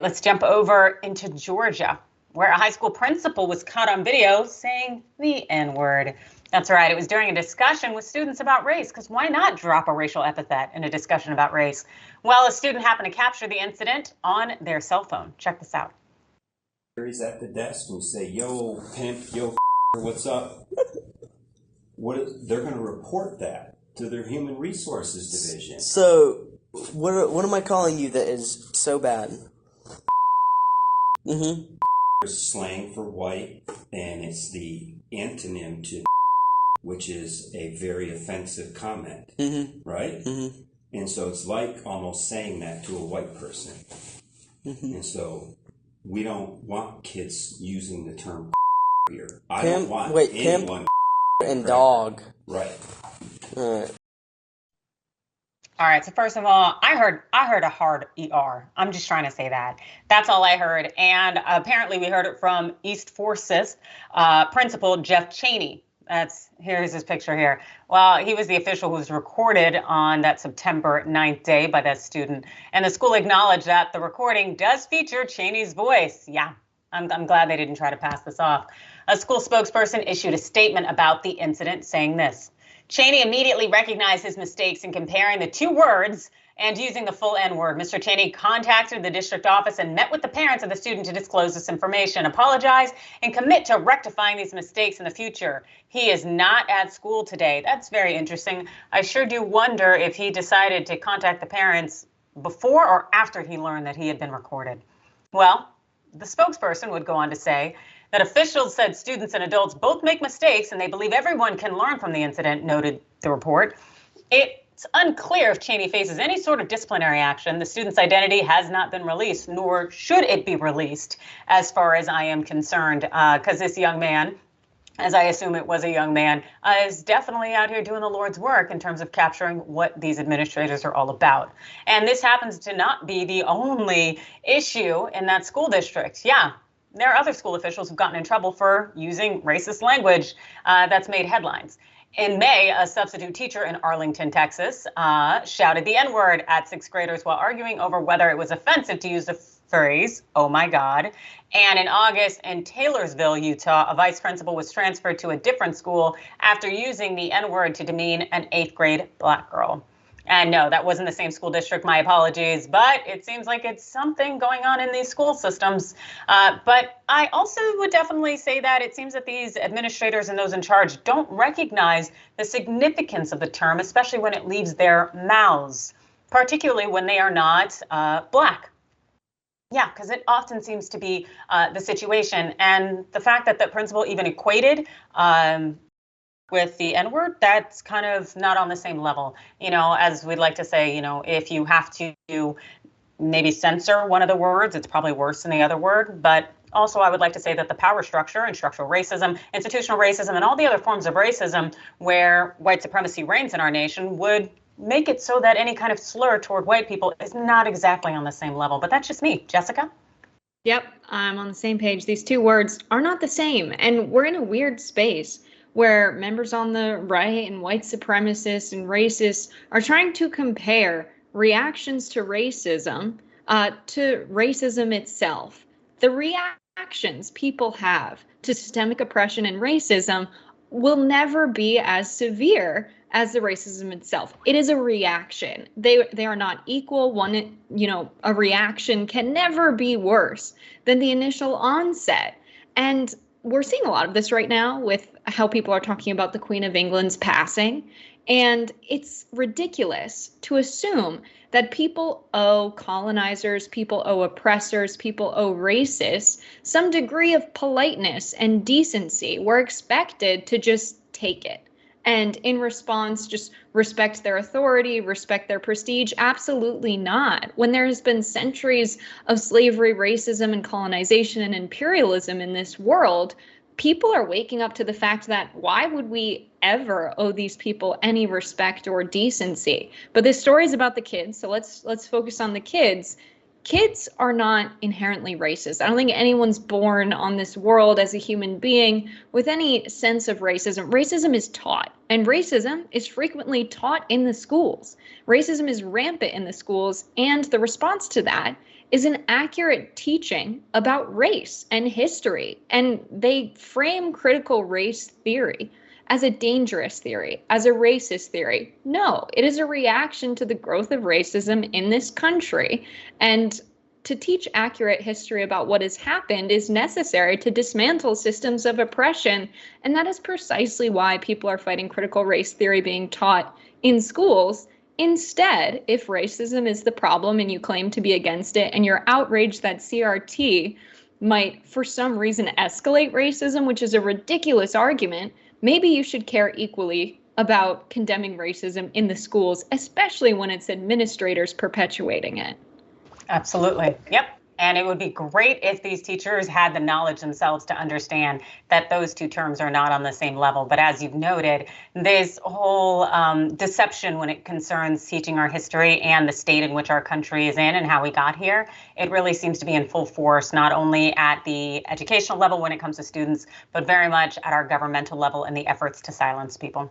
Let's jump over into Georgia, where a high school principal was caught on video saying the N-word. That's right. It was during a discussion with students about race, because why not drop a racial epithet in a discussion about race? Well, a student happened to capture the incident on their cell phone. Check this out. He's at the desk and say, "Yo, pimp, yo, what's up?" They're going to report that to their human resources division. So, what am I calling you that is so bad? Mm-hmm. There's slang for white, and it's the antonym to which is a very offensive comment, right? Mm-hmm. And so it's like almost saying that to a white person. And so we don't want kids using the term here. I don't want anyone and dog. Right. All right. So first of all, I heard a hard ER. I'm just trying to say that. That's all I heard. And apparently we heard it from East Forsyth principal Jeff Cheney. Here's his picture here. Well, he was the official who was recorded on that September 9th day by that student. And the school acknowledged that the recording does feature Cheney's voice. Yeah, I'm glad they didn't try to pass this off. A school spokesperson issued a statement about the incident saying this: Cheney immediately recognized his mistakes in comparing the two words and using the full N-word. Mr. Cheney contacted the district office and met with the parents of the student to disclose this information, apologize, and commit to rectifying these mistakes in the future. He is not at school today. That's very interesting. I sure do wonder if he decided to contact the parents before or after he learned that he had been recorded. Well, the spokesperson would go on to say that officials said students and adults both make mistakes and they believe everyone can learn from the incident, noted the report. It's unclear if Cheney faces any sort of disciplinary action. The student's identity has not been released, nor should it be released as far as I am concerned, because this young man, as I assume it was a young man, is definitely out here doing the Lord's work in terms of capturing what these administrators are all about. And this happens to not be the only issue in that school district. Yeah, there are other school officials who've gotten in trouble for using racist language that's made headlines. In May, a substitute teacher in Arlington, Texas, shouted the N-word at sixth graders while arguing over whether it was offensive to use the phrase, "oh my God." And in August, in Taylorsville, Utah, a vice principal was transferred to a different school after using the N-word to demean an 8th grade Black girl. And no, that wasn't the same school district. My apologies. But it seems like it's something going on in these school systems. But I also would definitely say that it seems that these administrators and those in charge don't recognize the significance of the term, especially when it leaves their mouths, particularly when they are not Black. Yeah, because it often seems to be the situation. And the fact that the principal even equated with the N-word, that's kind of not on the same level. You know, as we'd like to say, you know, if you have to maybe censor one of the words, it's probably worse than the other word. But also, I would like to say that the power structure and structural racism, institutional racism, and all the other forms of racism where white supremacy reigns in our nation would make it so that any kind of slur toward white people is not exactly on the same level. But that's just me. Jessica? Yep, I'm on the same page. These two words are not the same. And we're in a weird space where members on the right and white supremacists and racists are trying to compare reactions to racism itself. The reactions people have to systemic oppression and racism will never be as severe as the racism itself. It is a reaction. They are not equal. A reaction can never be worse than the initial onset. And we're seeing a lot of this right now with how people are talking about the Queen of England's passing. And it's ridiculous to assume that people owe colonizers, people owe oppressors, people owe racists some degree of politeness and decency. We're expected to just take it. And in response, just respect their authority, respect their prestige. Absolutely not. When there has been centuries of slavery, racism, and colonization and imperialism in this world, people are waking up to the fact that why would we ever owe these people any respect or decency? But this story is about the kids, so let's focus on the kids. Kids are not inherently racist. I don't think anyone's born on this world as a human being with any sense of racism. Racism is taught, and racism is frequently taught in the schools. Racism is rampant in the schools, and the response to that is an accurate teaching about race and history. And they frame critical race theory as a dangerous theory, as a racist theory. No, it is a reaction to the growth of racism in this country. And to teach accurate history about what has happened is necessary to dismantle systems of oppression. And that is precisely why people are fighting critical race theory being taught in schools. Instead, if racism is the problem and you claim to be against it, and you're outraged that CRT might, for some reason, escalate racism, which is a ridiculous argument, maybe you should care equally about condemning racism in the schools, especially when it's administrators perpetuating it. Absolutely. Yep. And it would be great if these teachers had the knowledge themselves to understand that those two terms are not on the same level. But as you've noted, this whole deception when it concerns teaching our history and the state in which our country is in and how we got here, it really seems to be in full force, not only at the educational level when it comes to students, but very much at our governmental level in the efforts to silence people.